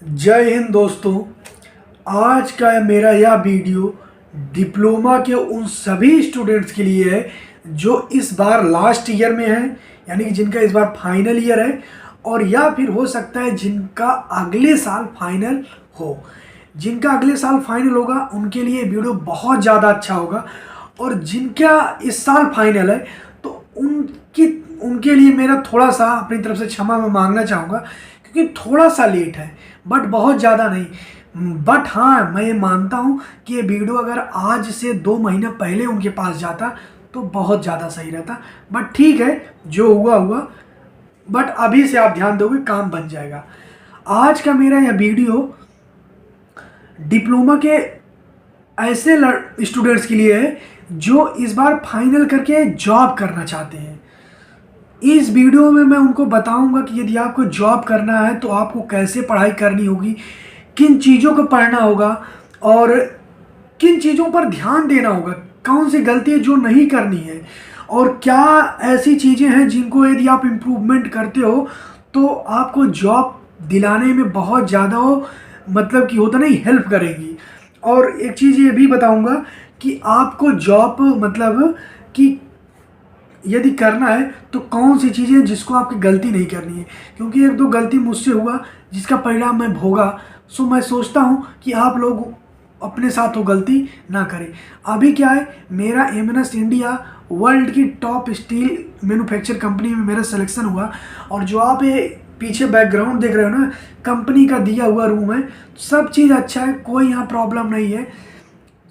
जय हिंद दोस्तों। आज का मेरा यह वीडियो डिप्लोमा के उन सभी स्टूडेंट्स के लिए है जो इस बार लास्ट ईयर में है, यानी कि जिनका इस बार फाइनल ईयर है, और या फिर हो सकता है जिनका अगले साल फाइनल हो। जिनका अगले साल फाइनल होगा उनके लिए वीडियो बहुत ज़्यादा अच्छा होगा, और जिनका इस साल फाइनल है तो उनके लिए मेरा थोड़ा सा अपनी तरफ से क्षमा मैं मांगना चाहूँगा, क्योंकि थोड़ा सा लेट है बट बहुत ज़्यादा नहीं। बट हाँ, मैं ये मानता हूँ कि ये वीडियो अगर आज से 2 महीने पहले उनके पास जाता तो बहुत ज़्यादा सही रहता। बट ठीक है, जो हुआ हुआ। बट अभी से आप ध्यान दोगे काम बन जाएगा। आज का मेरा यह वीडियो डिप्लोमा के ऐसे स्टूडेंट्स के लिए है जो इस बार फाइनल करके जॉब करना चाहते हैं। इस वीडियो में मैं उनको बताऊंगा कि यदि आपको जॉब करना है तो आपको कैसे पढ़ाई करनी होगी, किन चीज़ों को पढ़ना होगा और किन चीज़ों पर ध्यान देना होगा, कौन सी गलती है जो नहीं करनी है, और क्या ऐसी चीज़ें हैं जिनको यदि आप इम्प्रूवमेंट करते हो तो आपको जॉब दिलाने में बहुत ज़्यादा मतलब कि होता नहीं, हेल्प करेगी। और एक चीज़ ये भी बताऊंगा कि आपको जॉब मतलब कि यदि करना है तो कौन सी चीज़ें जिसको आपकी गलती नहीं करनी है, क्योंकि एक दो गलती मुझसे हुआ जिसका परिणाम मैं भोगा। सो मैं सोचता हूँ कि आप लोग अपने साथ वो गलती ना करें। अभी क्या है, मेरा एमएनएस इंडिया वर्ल्ड की टॉप स्टील मैन्युफैक्चर कंपनी में मेरा सिलेक्शन हुआ, और जो आप ये पीछे बैकग्राउंड देख रहे हो ना, कंपनी का दिया हुआ रूम है, सब चीज़ अच्छा है, कोई यहाँ प्रॉब्लम नहीं है।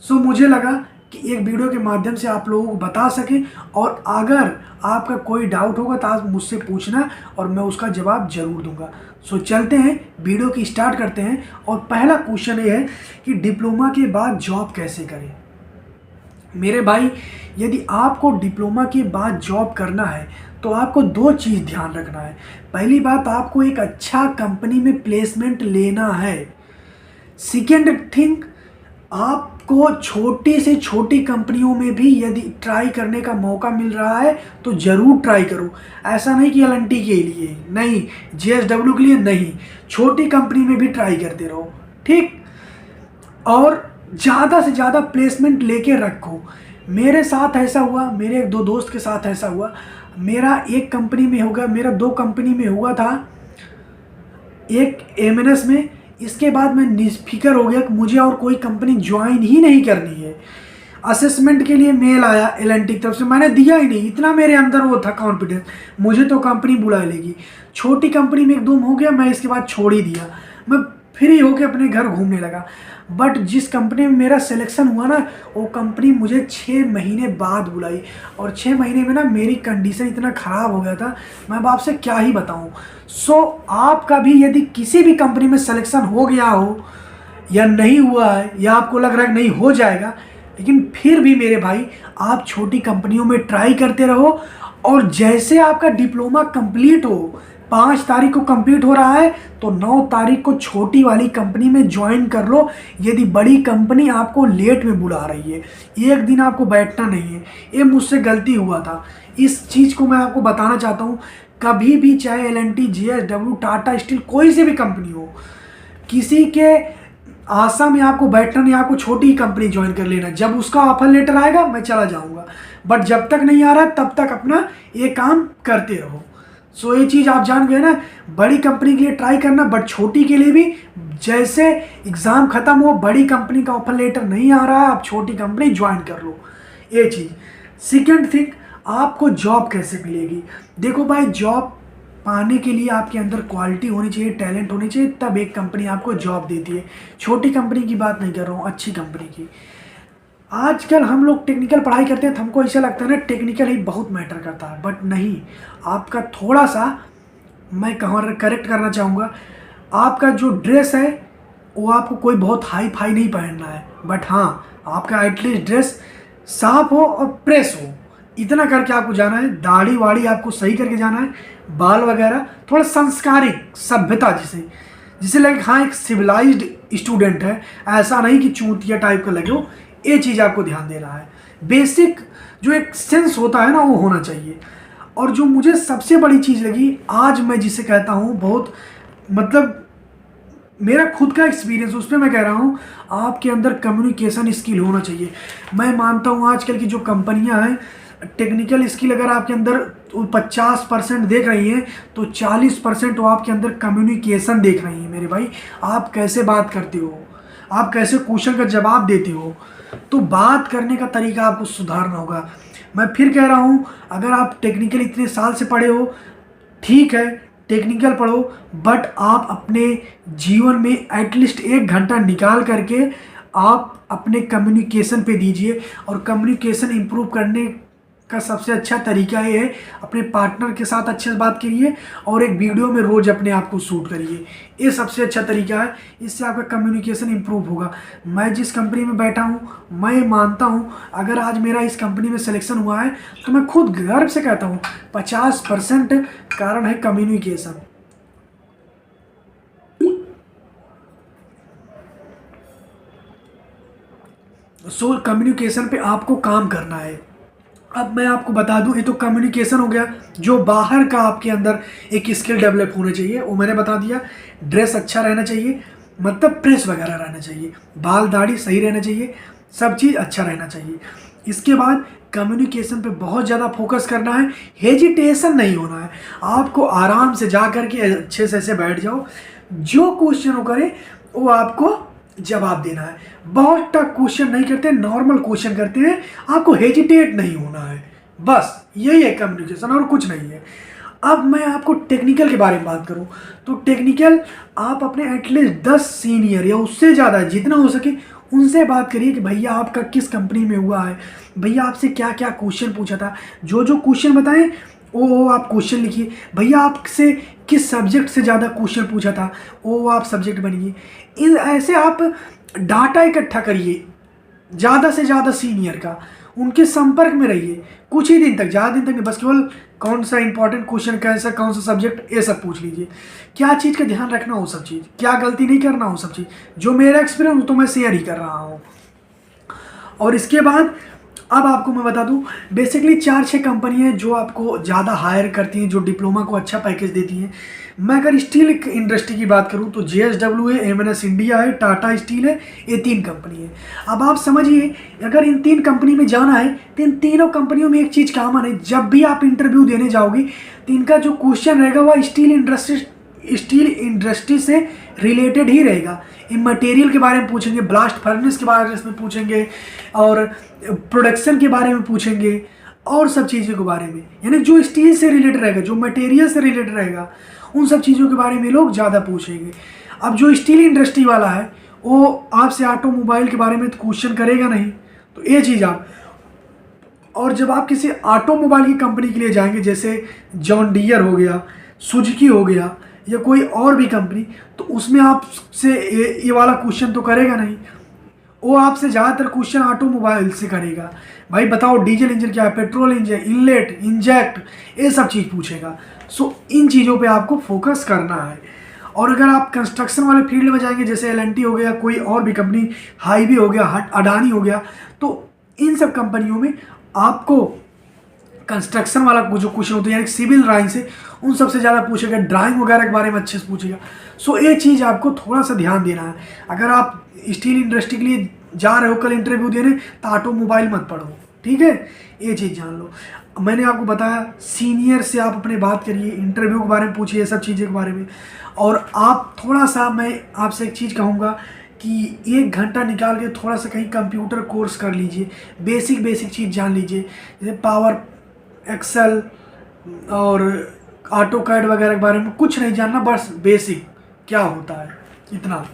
सो मुझे लगा कि एक वीडियो के माध्यम से आप लोगों को बता सकें, और अगर आपका कोई डाउट होगा तो आप मुझसे पूछना और मैं उसका जवाब जरूर दूंगा। सो चलते हैं, वीडियो की स्टार्ट करते हैं। और पहला क्वेश्चन ये है कि डिप्लोमा के बाद जॉब कैसे करें। मेरे भाई, यदि आपको डिप्लोमा के बाद जॉब करना है तो आपको दो चीज़ ध्यान रखना है। पहली बात, आपको एक अच्छा कंपनी में प्लेसमेंट लेना है। सेकेंड थिंग, आपको छोटी से छोटी कंपनियों में भी यदि ट्राई करने का मौका मिल रहा है तो ज़रूर ट्राई करो। ऐसा नहीं कि एलएनटी के लिए नहीं, जेएसडब्ल्यू के लिए नहीं, छोटी कंपनी में भी ट्राई करते रहो, ठीक। और ज़्यादा से ज़्यादा प्लेसमेंट लेके रखो। मेरे साथ ऐसा हुआ, मेरे एक दो दोस्त के साथ ऐसा हुआ। मेरा एक कंपनी में होगा, मेरा 2 कंपनी में हुआ था, एक एमएनएस में। इसके बाद मैं निफिकर हो गया कि मुझे और कोई कंपनी ज्वाइन ही नहीं करनी है। असेसमेंट के लिए मेल आया एलएनटी की तरफ से, मैंने दिया ही नहीं, इतना मेरे अंदर वो था कॉन्फिडेंस, मुझे तो कंपनी बुला लेगी। छोटी कंपनी में एकदम हो गया, मैं इसके बाद छोड़ ही दिया, मैं फ्री होकर अपने घर घूमने लगा। बट जिस कंपनी में मेरा सिलेक्शन हुआ ना, वो कंपनी मुझे 6 महीने बाद बुलाई, और 6 महीने में ना मेरी कंडीशन इतना ख़राब हो गया था, मैं अब आपसे क्या ही बताऊं। सो आपका भी यदि किसी भी कंपनी में सिलेक्शन हो गया हो या नहीं हुआ है, या आपको लग रहा है नहीं हो जाएगा, लेकिन फिर भी मेरे भाई आप छोटी कंपनियों में ट्राई करते रहो। और जैसे आपका डिप्लोमा कंप्लीट हो, 5 तारीख को कंप्लीट हो रहा है, तो 9 तारीख को छोटी वाली कंपनी में ज्वाइन कर लो। यदि बड़ी कंपनी आपको लेट में बुला रही है, एक दिन आपको बैठना नहीं है। ये मुझसे गलती हुआ था, इस चीज़ को मैं आपको बताना चाहता हूँ। कभी भी, चाहे एलएनटी, जेएसडब्ल्यू, टाटा स्टील, कोई सी भी कंपनी हो, किसी के आशा में आपको बैठना नहीं, आपको छोटी कंपनी ज्वाइन कर लेना। जब उसका ऑफर लेटर आएगा मैं चला जाऊंगा, बट जब तक नहीं आ रहा तब तक अपना ये काम करते रहो। सो ये चीज़ आप जान गए ना, बड़ी कंपनी के लिए ट्राई करना, बट छोटी के लिए भी। जैसे एग्ज़ाम ख़त्म हो, बड़ी कंपनी का ऑफर लेटर नहीं आ रहा है, आप छोटी कंपनी ज्वाइन कर लो, ये चीज़। सेकेंड थिंग, आपको जॉब कैसे मिलेगी। देखो भाई, जॉब पाने के लिए आपके अंदर क्वालिटी होनी चाहिए, टैलेंट होनी चाहिए, तब एक कंपनी आपको जॉब देती है। छोटी कंपनी की बात नहीं कर रहा हूँ, अच्छी कंपनी की। आजकल हम लोग टेक्निकल पढ़ाई करते हैं तो हमको ऐसा लगता है ना टेक्निकल ही बहुत मैटर करता है, बट नहीं। आपका थोड़ा सा मैं करेक्ट करना चाहूँगा, आपका जो ड्रेस है वो आपको कोई बहुत हाई फाई नहीं पहनना है, बट हाँ, आपका एटलीस्ट ड्रेस साफ हो और प्रेस हो, इतना करके आपको जाना है। दाढ़ी वाड़ी आपको सही करके जाना है, बाल वगैरह थोड़ा संस्कारिक, सभ्यता जिसे जिसे लगे हाँ एक सिविलाइज्ड स्टूडेंट है, ऐसा नहीं कि चूतिया टाइप का लगे हो। ये चीज़ आपको ध्यान देना है। बेसिक जो एक सेंस होता है ना, वो होना चाहिए। और जो मुझे सबसे बड़ी चीज़ लगी, आज मैं जिसे कहता हूँ बहुत मतलब मेरा खुद का एक्सपीरियंस उसमें मैं कह रहा हूँ, आपके अंदर कम्युनिकेशन स्किल होना चाहिए। मैं मानता हूँ आजकल की जो कंपनियां हैं, टेक्निकल स्किल अगर आपके अंदर 50% देख रही हैं, तो 40% वो आपके अंदर कम्युनिकेशन देख रही हैं मेरे भाई। आप कैसे बात करते हो, आप कैसे क्वेश्चन का जवाब देते हो, तो बात करने का तरीका आपको सुधारना होगा। मैं फिर कह रहा हूँ, अगर आप टेक्निकल इतने साल से पढ़े हो, ठीक है टेक्निकल पढ़ो, बट आप अपने जीवन में एटलीस्ट 1 घंटा निकाल करके आप अपने कम्युनिकेशन पे दीजिए। और कम्युनिकेशन इंप्रूव करने का सबसे अच्छा तरीका ये है, अपने पार्टनर के साथ अच्छे से बात करिए और एक वीडियो में रोज अपने आप को शूट करिए। ये सबसे अच्छा तरीका है, इससे आपका कम्युनिकेशन इंप्रूव होगा। मैं जिस कंपनी में बैठा हूँ, मैं मानता हूँ अगर आज मेरा इस कंपनी में सिलेक्शन हुआ है, तो मैं खुद गर्व से कहता हूँ 50% कारण है कम्युनिकेशन। सो कम्युनिकेशन पे आपको काम करना है। अब मैं आपको बता दूं, ये तो कम्युनिकेशन हो गया। जो बाहर का आपके अंदर एक स्किल डेवलप होना चाहिए वो मैंने बता दिया। ड्रेस अच्छा रहना चाहिए, मतलब प्रेस वगैरह रहना चाहिए, बाल दाढ़ी सही रहना चाहिए, सब चीज़ अच्छा रहना चाहिए। इसके बाद कम्युनिकेशन पे बहुत ज़्यादा फोकस करना है, हेजिटेशन नहीं होना है। आपको आराम से जा कर के अच्छे से ऐसे बैठ जाओ, जो क्वेश्चन वो करे वो आपको जवाब देना है। बहुत टफ क्वेश्चन नहीं करते, नॉर्मल क्वेश्चन करते हैं, आपको हेजिटेट नहीं होना है। बस यही है कम्युनिकेशन, और कुछ नहीं है। अब मैं आपको टेक्निकल के बारे में बात करूं, तो टेक्निकल आप अपने एटलीस्ट 10 सीनियर या उससे ज़्यादा जितना हो सके उनसे बात करिए कि भैया आपका किस कंपनी में हुआ है, भैया आपसे क्या क्या क्वेश्चन पूछा था, जो जो क्वेश्चन बताएं वो आप क्वेश्चन लिखिए। भैया आपसे किस सब्जेक्ट से ज़्यादा क्वेश्चन पूछा था, वो आप सब्जेक्ट बनिए। इन ऐसे आप डाटा इकट्ठा करिए ज़्यादा से ज़्यादा सीनियर का, उनके संपर्क में रहिए कुछ ही दिन तक, ज़्यादा दिन तक नहीं, बस केवल कौन सा इंपॉर्टेंट क्वेश्चन, कैसा कौन सा सब्जेक्ट, ये सब पूछ लीजिए। क्या चीज़ का ध्यान रखना हो, सब चीज़, क्या गलती नहीं करना हो, सब चीज़। जो मेरा एक्सपीरियंस तो मैं शेयर ही कर रहा हूँ। और इसके बाद अब आपको मैं बता दूं, बेसिकली 4-6 कंपनियां जो आपको ज़्यादा हायर करती हैं, जो डिप्लोमा को अच्छा पैकेज देती हैं। मैं अगर स्टील इंडस्ट्री की बात करूं तो JSW है, M&S इंडिया है, टाटा स्टील है, ये 3 कंपनी है। अब आप समझिए, अगर इन 3 कंपनी में जाना है तो इन तीनों कंपनियों में एक चीज़ कॉमन है, जब भी आप इंटरव्यू देने जाओगे तो इनका जो क्वेश्चन रहेगा वह स्टील इंडस्ट्री से रिलेटेड ही रहेगा। इन मटेरियल के बारे में पूछेंगे, ब्लास्ट फर्नेस के बारे में पूछेंगे, और प्रोडक्शन के बारे में पूछेंगे, और सब चीज़ों के बारे में, यानी जो स्टील से रिलेटेड रहेगा, जो मटेरियल से रिलेटेड रहेगा, उन सब चीज़ों के बारे में लोग ज़्यादा पूछेंगे। अब जो स्टील इंडस्ट्री वाला है वो आपसे ऑटोमोबाइल के बारे में तो क्वेश्चन करेगा नहीं, तो ये चीज़ आप। और जब आप किसी ऑटोमोबाइल की कंपनी के लिए जाएंगे, जैसे जॉन डियर हो गया, सुजुकी हो गया, या कोई और भी कंपनी, तो उसमें आपसे ये वाला क्वेश्चन तो करेगा नहीं। वो आपसे ज़्यादातर क्वेश्चन ऑटोमोबाइल से करेगा, भाई बताओ डीजल इंजन क्या है, पेट्रोल इंजन, इनलेट, इंजेक्ट, ये सब चीज़ पूछेगा। सो इन चीज़ों पे आपको फोकस करना है। और अगर आप कंस्ट्रक्शन वाले फील्ड में जाएंगे, जैसे L&T हो गया, कोई और भी कंपनी, हाईवे हो गया, अडानी हो गया, तो इन सब कंपनियों में आपको कंस्ट्रक्शन वाला जो क्वेश्चन होता है, यानी सिविल ड्राइंग से, उन सबसे ज़्यादा पूछेगा, ड्राइंग वगैरह के बारे में अच्छे से पूछेगा। सो ये चीज़ आपको थोड़ा सा ध्यान देना है। अगर आप स्टील इंडस्ट्री के लिए जा रहे हो कल इंटरव्यू देने, तो ऑटोमोबाइल मत पढ़ो, ठीक है, ये चीज़ जान लो। मैंने आपको बताया, सीनियर से आप अपने बात करिए, इंटरव्यू के बारे में पूछिए, सब चीज़ों के बारे में। और आप थोड़ा सा, मैं आपसे एक चीज़ कहूँगा कि 1 घंटा निकाल के थोड़ा सा कहीं कंप्यूटर कोर्स कर लीजिए, बेसिक चीज़ जान लीजिए, जैसे पावर, एक्सेल और ऑटो कैड वगैरह के बारे में कुछ नहीं जानना, बस बेसिक क्या होता है इतना।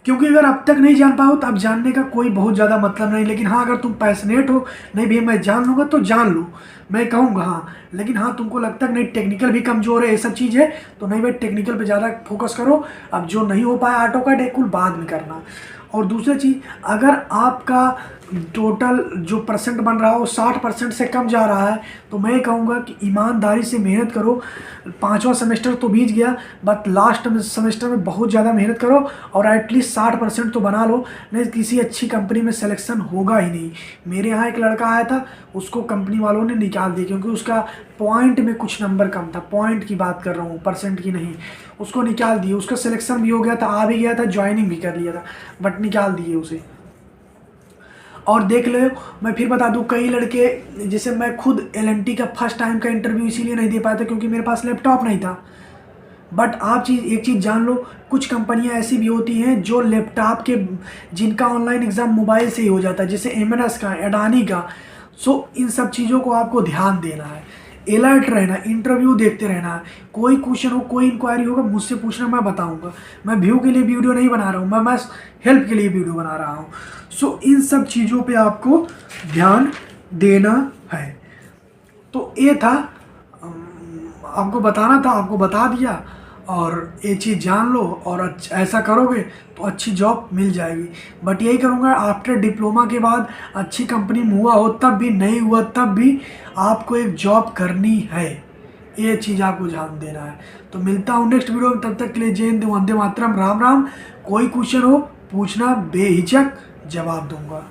क्योंकि अगर अब तक नहीं जान पाओ तो अब जानने का कोई बहुत ज़्यादा मतलब नहीं। लेकिन हाँ, अगर तुम पैशनेट हो, नहीं भैया मैं जान लूँगा, तो जान लो, मैं कहूँगा हाँ। लेकिन हाँ, तुमको लगता है नहीं टेक्निकल भी कमज़ोर है, ये सब चीज़ है, तो नहीं भाई टेक्निकल पे ज़्यादा फोकस करो। अब जो नहीं हो पाया ऑटो कैड, एक कुल बाद में करना। और दूसरी चीज़, अगर आपका टोटल जो परसेंट बन रहा है वो 60% से कम जा रहा है, तो मैं कहूँगा कि ईमानदारी से मेहनत करो। 5वां सेमेस्टर तो बीत गया, बट लास्ट सेमेस्टर में बहुत ज़्यादा मेहनत करो और एटलीस्ट 60% तो बना लो, नहीं किसी अच्छी कंपनी में सिलेक्शन होगा ही नहीं। मेरे यहाँ एक लड़का आया था, उसको कंपनी वालों ने निकाल दिया क्योंकि उसका पॉइंट में कुछ नंबर कम था। पॉइंट की बात कर रहा हूँ, परसेंट की नहीं। उसको निकाल दिए, उसका सिलेक्शन भी हो गया था, आ भी गया था, ज्वाइनिंग भी कर लिया था, बट निकाल दिए उसे। और देख लो, मैं फिर बता दूं, कई लड़के, जैसे मैं खुद LNT का फर्स्ट टाइम का इंटरव्यू इसीलिए नहीं दे पाया था क्योंकि मेरे पास लैपटॉप नहीं था। बट आप एक चीज़ जान लो, कुछ कंपनियां ऐसी भी होती हैं जो लैपटॉप के, जिनका ऑनलाइन एग्ज़ाम मोबाइल से ही हो जाता है, जैसे एमएनएस का, अडानी का। सो इन सब चीज़ों को आपको ध्यान देना है, अलर्ट रहना, इंटरव्यू देखते रहना है। कोई क्वेश्चन हो, कोई इंक्वायरी होगा, मुझसे पूछना, मैं बताऊंगा। मैं व्यू के लिए वीडियो नहीं बना रहा हूँ, मैं हेल्प के लिए वीडियो बना रहा हूँ। सो इन सब चीज़ों पे आपको ध्यान देना है। तो ये था, आपको बताना था, आपको बता दिया। और ये चीज़ जान लो, और ऐसा करोगे तो अच्छी जॉब मिल जाएगी। बट यही करूँगा, आफ्टर डिप्लोमा के बाद अच्छी कंपनी में हुआ हो तब भी, नहीं हुआ तब भी, आपको एक जॉब करनी है। ये चीज़ आपको ध्यान देना है। तो मिलता हूँ नेक्स्ट वीडियो में, तब तक के लिए जय हिंद, वंदे मातरम, राम राम। कोई क्वेश्चन हो पूछना, बेहिचक जवाब दूंगा।